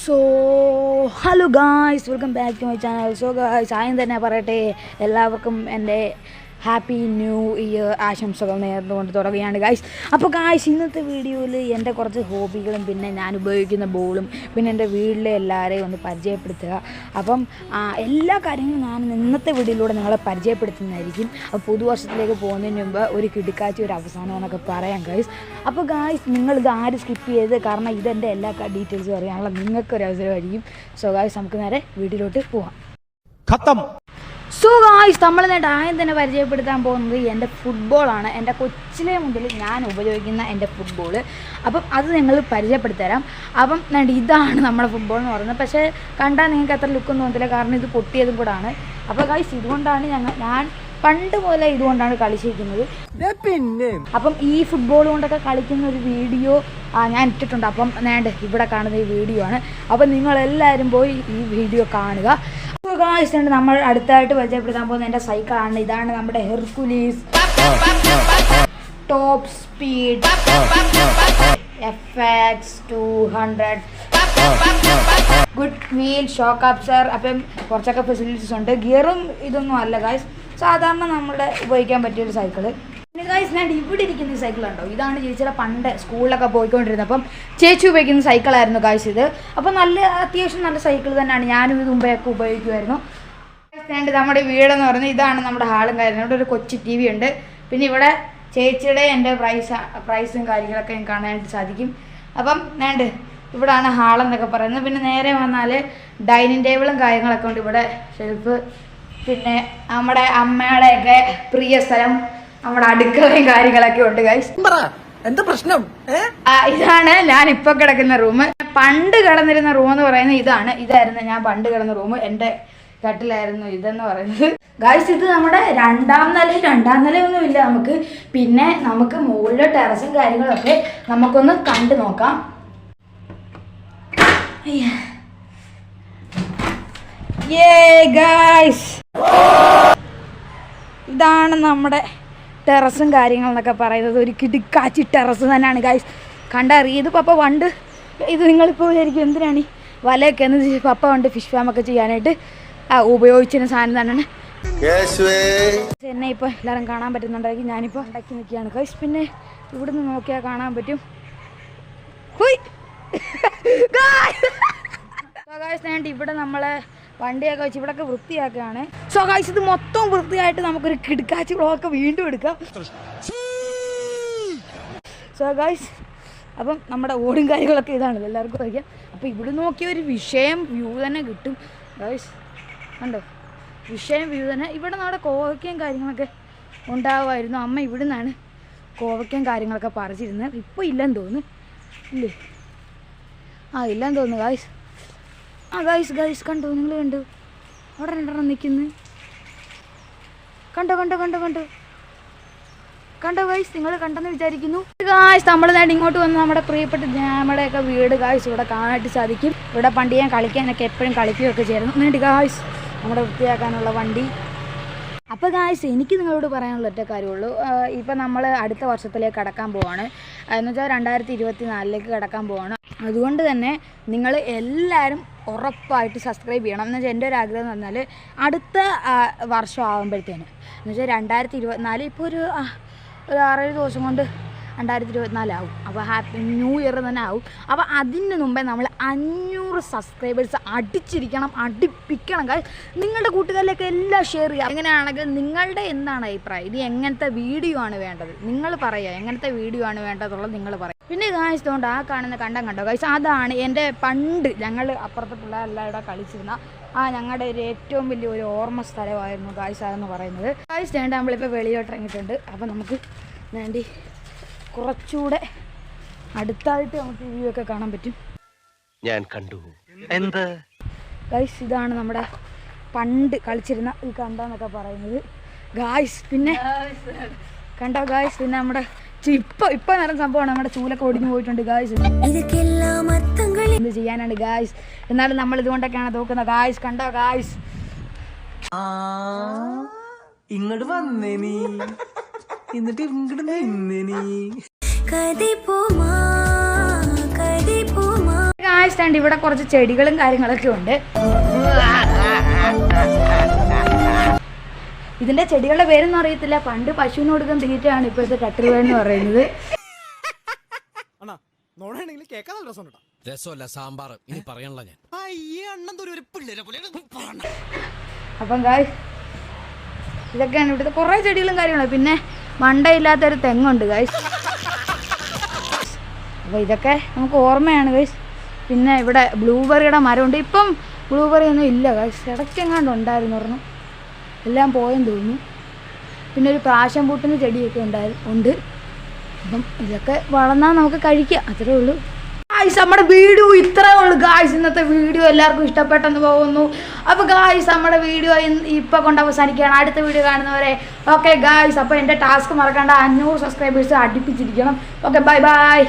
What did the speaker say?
So hello guys, welcome back to my channel. So guys, ആദ്യം തന്നെ പറയട്ടെ, എല്ലാവർക്കും എൻ്റെ ഹാപ്പി ന്യൂ ഇയർ ആശംസകൾ നേർന്നുകൊണ്ട് തുടങ്ങുകയാണ് ഗായ്സ്. അപ്പോൾ ഗായ്സ്, ഇന്നത്തെ വീഡിയോയിൽ എൻ്റെ കുറച്ച് ഹോബികളും പിന്നെ ഞാൻ ഉപയോഗിക്കുന്ന ബോളും പിന്നെ എൻ്റെ വീട്ടിലെ എല്ലാവരെയും ഒന്ന് പരിചയപ്പെടുത്തുക. അപ്പം എല്ലാ കാര്യങ്ങളും ഞാൻ ഇന്നത്തെ വീഡിയോയിലൂടെ നിങ്ങളെ പരിചയപ്പെടുത്തുന്നതായിരിക്കും. അപ്പോൾ പുതുവർഷത്തിലേക്ക് പോകുന്നതിന് മുമ്പ് ഒരു കിടുക്കാച്ചി ഒരു അവസാനം എന്നൊക്കെ പറയാം ഗായ്സ്. അപ്പോൾ ഗായ്സ്, നിങ്ങളിത് ആരും സ്കിപ്പ് ചെയ്ത്, കാരണം ഇതെൻ്റെ എല്ലാ ഡീറ്റെയിൽസും അറിയാനുള്ള നിങ്ങൾക്കൊരു അവസരമായിരിക്കും. സോ ഗായ്സ്, നമുക്ക് നേരെ വീഡിയോയിലോട്ട് പോവാം. സോ ഗായ്സ്, നമ്മൾ ആദ്യം തന്നെ പരിചയപ്പെടുത്താൻ പോകുന്നത് എൻ്റെ ഫുട്ബോളാണ്. എൻ്റെ കൊച്ചിലെ മുതൽ ഞാൻ ഉപയോഗിക്കുന്ന എൻ്റെ ഫുട്ബോൾ. അപ്പം അത് നിങ്ങൾ പരിചയപ്പെടുത്തി തരാം. അപ്പം ഇതാണ് നമ്മുടെ ഫുട്ബോൾ എന്ന് പറയുന്നത്. പക്ഷേ കണ്ടാൽ നിങ്ങൾക്ക് അത്ര ലുക്കൊന്നും തോന്നില്ല, കാരണം ഇത് പൊട്ടിയതും കൂടാണ്. അപ്പോൾ ഗായ്സ്, ഇതുകൊണ്ടാണ് ഞാൻ പണ്ട് പോലെ ഇതുകൊണ്ടാണ് കളിച്ചിരിക്കുന്നത്. പിന്നെ അപ്പം ഈ ഫുട്ബോൾ കൊണ്ടൊക്കെ കളിക്കുന്ന ഒരു വീഡിയോ ഞാൻ ഇട്ടിട്ടുണ്ട്. അപ്പം ഇവിടെ കാണുന്ന ഈ വീഡിയോ ആണ്. അപ്പം നിങ്ങളെല്ലാവരും പോയി ഈ വീഡിയോ കാണുക. അപ്പോൾ ഗായ്സ്, നമ്മൾ അടുത്തായിട്ട് പരിചയപ്പെടുത്താൻ പോകുന്ന എൻ്റെ സൈക്കിളാണ്. ഇതാണ് നമ്മുടെ Hercules top speed FX 200 good wheel shock Absar. അപ്പം കുറച്ചൊക്കെ ഫെസിലിറ്റീസ് ഉണ്ട്. ഗിയറും ഇതൊന്നും അല്ല ഗായ്സ്, സാധാരണ നമ്മുടെ ഉപയോഗിക്കാൻ പറ്റിയൊരു സൈക്കിള്. പിന്നെ ഗായ്സ്, ഞാൻ ഇവിടെ ഇരിക്കുന്ന ഈ സൈക്കിൾ ഉണ്ടോ, ഇതാണ് ചേച്ചിയുടെ പണ്ട് സ്കൂളിലൊക്കെ പോയിക്കൊണ്ടിരുന്നത്. അപ്പം ചേച്ചി ഉപയോഗിക്കുന്ന സൈക്കിളായിരുന്നു ഗായ്സ് ഇത്. അപ്പം അത്യാവശ്യം നല്ല സൈക്കിൾ തന്നെയാണ്. ഞാനും ഇത് മുമ്പെയൊക്കെ ഉപയോഗിക്കുമായിരുന്നു. നമ്മുടെ വീടെന്ന് പറയുന്നത് ഇതാണ് നമ്മുടെ ഹാളും കാര്യങ്ങളും. ഇവിടെ ഒരു കൊച്ചു TV ഉണ്ട്. പിന്നെ ഇവിടെ ചേച്ചിയുടെ എൻ്റെ പ്രൈസും കാര്യങ്ങളൊക്കെ എനിക്ക് കാണാനായിട്ട് സാധിക്കും. അപ്പം ഇവിടാണ് ഹാളെന്നൊക്കെ പറയുന്നത്. പിന്നെ നേരെ വന്നാൽ ഡൈനിങ് ടേബിളും കാര്യങ്ങളൊക്കെ ഉണ്ട്. ഇവിടെ ഷെൽഫ്, പിന്നെ നമ്മുടെ അമ്മയുടെയൊക്കെ പ്രിയ സ്ഥലം നമ്മുടെ അടുക്കളയും കാര്യങ്ങളൊക്കെ ഉണ്ട് ഗൈസ്. എന്താ പ്രശ്നം? ഇതാണ് ഞാൻ ഇപ്പൊ കിടക്കുന്ന റൂം. പണ്ട് കിടന്നിരുന്ന റൂം എന്ന് പറയുന്നത് ഇതായിരുന്നു ഞാൻ പണ്ട് കിടന്ന റൂം. എൻ്റെ കട്ടിലായിരുന്നു ഇതെന്ന് പറയുന്നത് ഗൈസ്. ഇത് നമ്മുടെ രണ്ടാം നിലയൊന്നും ഇല്ല നമുക്ക്. പിന്നെ നമുക്ക് മുകളിലെ ടെറസും കാര്യങ്ങളൊക്കെ നമുക്കൊന്ന് കണ്ടു നോക്കാം. ഇതാണ് നമ്മുടെ ടെറസും കാര്യങ്ങളെന്നൊക്കെ പറയുന്നത്. ഒരു കിടുക്കാച്ചി ടെറസ് തന്നെയാണ് ഗൈസ്. കണ്ടറിയ ഇത് പപ്പ പണ്ട്, ഇത് നിങ്ങളിപ്പോൾ വിചാരിക്കും എന്തിനാണ് ഈ വലയൊക്കെ എന്ന്. പപ്പ പണ്ട് ഫിഷ് ഫാമൊക്കെ ചെയ്യാനായിട്ട് ഉപയോഗിച്ചിരുന്ന സാധനം തന്നെയാണ്. എന്നെ ഇപ്പോൾ എല്ലാവരും കാണാൻ പറ്റുന്നുണ്ടായിരിക്കും. ഞാനിപ്പോൾ ഉണ്ടാക്കി നിൽക്കുകയാണ് ഗൈസ്. പിന്നെ ഇവിടുന്ന് നോക്കിയാൽ കാണാൻ പറ്റും. ഇവിടെ നമ്മളെ വണ്ടിയൊക്കെ വെച്ച് ഇവിടെയൊക്കെ വൃത്തിയാക്കുകയാണ്. സോ ഗൈസ്, ഇത് മൊത്തം വൃത്തിയായിട്ട് നമുക്കൊരു കിടുക്കാച്ചി വ്ളോഗൊക്കെ വീണ്ടും എടുക്കാം. സോ ഗൈസ്, അപ്പം നമ്മുടെ ഓടും കാര്യങ്ങളൊക്കെ ഇതാണ്, എല്ലാവർക്കും അറിയാം. അപ്പോൾ ഇവിടെ നോക്കിയ ഒരു വിഷയം വ്യൂ തന്നെ കിട്ടും ഗൈസ്. കണ്ടോ, വിഷയം വ്യൂ തന്നെ. ഇവിടെ നമ്മുടെ കോവയ്ക്കയും കാര്യങ്ങളൊക്കെ ഉണ്ടാവുമായിരുന്നു. അമ്മ ഇവിടെ നിന്നാണ് കോവയ്ക്കയും കാര്യങ്ങളൊക്കെ പറിച്ചിരുന്നത്. ഇപ്പോൾ ഇല്ലെന്ന് തോന്നുന്നു, ഇല്ലേ? ഇല്ലെന്ന് തോന്നുന്നു ഗൈസ്. ഗൈസ് കണ്ടോ, നിങ്ങൾ കണ്ടു അവിടെ രണ്ടെണ്ണം നിൽക്കുന്നു. കണ്ടോ ഗൈസ്, നിങ്ങൾ കണ്ടെന്ന് വിചാരിക്കുന്നു. ഗൈസ്, നമ്മൾ ഇങ്ങോട്ട് വന്ന് നമ്മുടെ പ്രിയപ്പെട്ട നമ്മുടെയൊക്കെ വീട് ഗൈസ് ഇവിടെ കാണാനായിട്ട് സാധിക്കും. ഇവിടെ പണ്ട് ഞാൻ കളിക്കാനൊക്കെ എപ്പോഴും കളിക്കുകയൊക്കെ ചെയ്യുന്നു. ഗൈസ്, നമ്മുടെ വൃത്തിയാക്കാനുള്ള വണ്ടി. അപ്പോൾ ഗായ്സ്, എനിക്ക് നിങ്ങളോട് പറയാനുള്ള ഒറ്റ കാര്യമുള്ളൂ. ഇപ്പം നമ്മൾ അടുത്ത വർഷത്തിലേക്ക് കടക്കാൻ പോവാണ്. എന്ന് വെച്ചാൽ 2024 കടക്കാൻ പോവാണ്. അതുകൊണ്ട് തന്നെ നിങ്ങൾ എല്ലാവരും ഉറപ്പായിട്ട് സബ്സ്ക്രൈബ് ചെയ്യണം. എന്ന് വെച്ചാൽ എൻ്റെ ഒരു ആഗ്രഹം എന്ന് പറഞ്ഞാൽ അടുത്ത വർഷം ആകുമ്പോഴത്തേന്, എന്ന് വെച്ചാൽ 2024 ഇപ്പോൾ ഒരു 6-7 ദിവസം കൊണ്ട് 2024 ആവും. അപ്പോൾ ഹാപ്പി ന്യൂ ഇയർ തന്നെ ആവും. അപ്പോൾ അതിന് മുമ്പേ നമ്മൾ 500 സബ്സ്ക്രൈബേഴ്സ് അടിപ്പിക്കണം കാര്യം. നിങ്ങളുടെ കൂട്ടുകാരിലേക്ക് എല്ലാം ഷെയർ ചെയ്യുക. എങ്ങനെയാണെങ്കിൽ നിങ്ങളുടെ എന്താണ് അഭിപ്രായം, ഇത് എങ്ങനത്തെ വീഡിയോ ആണ് വേണ്ടത് നിങ്ങൾ പറയുക. എങ്ങനത്തെ വീഡിയോ ആണ് വേണ്ടതുള്ളത് നിങ്ങൾ പറയുക. പിന്നെ ഗായ്സ്, തോണ്ട് കാണുന്ന കണ്ടോ ഗായ്സ്, അതാണ് എൻ്റെ പണ്ട് ഞങ്ങൾ അപ്പുറത്തെ പിള്ളേരെല്ലാം ഇവിടെ കളിച്ചിരുന്ന ഞങ്ങളുടെ ഒരു ഏറ്റവും വലിയ ഒരു ഓർമ്മ സ്ഥലമായിരുന്നു ഗായ്സ് അതെന്ന് പറയുന്നത്. ഗായ്സ്, നമ്മളിപ്പോൾ വെളിയിലോട്ട് ഇറങ്ങിയിട്ടുണ്ട്. അപ്പോൾ നമുക്ക് കുറച്ചുകൂടെ അടുത്തായിട്ട് നമുക്ക് വ്യൂ ഒക്കെ കാണാൻ പറ്റും. ഞാൻ കണ്ടു. എന്ത് ഗൈസ്, ഇതാണ് നമ്മുടെ പണ്ട് കളിച്ചിരുന്ന ഈ കണ്ടെന്നൊക്കെ പറയുന്നത് ഗായ്സ്. പിന്നെ കണ്ടോ ഗായ്സ്, പിന്നെ നമ്മുടെ ഇപ്പൊ നടന്ന സംഭവമാണ്. നമ്മുടെ ചൂലൊക്കെ ഒടിഞ്ഞു പോയിട്ടുണ്ട് ഗായ്സ്. എന്ത് ചെയ്യാനാണ് ഗായ്സ്, എന്നാലും നമ്മൾ ഇതുകൊണ്ടൊക്കെയാണ് നോക്കുന്നത് ഗായ്സ്. കണ്ടോ ഗായ്സ്, ഇങ്ങോട്ട് വന്നേ നീ, എന്നിട്ട് ഇങ്ങോട്ട് നിന്നേ നീ. കാഴ്ച ഇവിടെ കുറച്ച് ചെടികളും കാര്യങ്ങളൊക്കെ ഉണ്ട്. ഇതിന്റെ ചെടികളുടെ പേരൊന്നും അറിയത്തില്ല. പണ്ട് പശുവിന് കൊടുക്കുന്ന തീറ്റയാണ് ഇപ്പോഴത്തെ ടട്ടറുവേന്ന് പറയുന്നത്. അപ്പം ഗായ്സ് ഇതൊക്കെയാണ് ഇവിടുത്തെ കുറേ ചെടികളും കാര്യങ്ങളും. പിന്നെ മണ്ടയില്ലാത്തൊരു തെങ്ങുണ്ട് ഗായ്സ്. അപ്പോൾ ഇതൊക്കെ നമുക്ക് ഓർമ്മയാണ് ഗൈസ്. പിന്നെ ഇവിടെ ബ്ലൂബെറിയുടെ മരമുണ്ട്. ഇപ്പം ബ്ലൂബെറി ഒന്നും ഇല്ല ഗൈസ്. ഇടയ്ക്കെങ്ങാണ്ട് ഉണ്ടായിരുന്നു പറഞ്ഞു, എല്ലാം പോയെന്ന് തോന്നുന്നു. പിന്നെ ഒരു പാഷൻ പൂട്ടിന് ചെടിയൊക്കെ ഉണ്ട്. അപ്പം ഇതൊക്കെ വളർന്നാൽ നമുക്ക് കഴിക്കാം, അത്രേ ഉള്ളൂ ഗായ്സ്. നമ്മുടെ വീഡിയോ ഇത്രേ ഉള്ളൂ ഗായ്സ്. ഇന്നത്തെ വീഡിയോ എല്ലാവർക്കും ഇഷ്ടപ്പെട്ടെന്ന് പോകുന്നു. അപ്പോൾ ഗായ്സ് നമ്മുടെ വീഡിയോ ഇപ്പോൾ കൊണ്ട് അവസാനിക്കുകയാണ്. അടുത്ത വീഡിയോ കാണുന്നവരെ ഓക്കെ ഗായ്സ്. അപ്പോൾ എൻ്റെ ടാസ്ക് മറക്കാണ്ട് 500 സബ്സ്ക്രൈബേഴ്സ് അടുപ്പിച്ചിരിക്കണം. Okay bye by.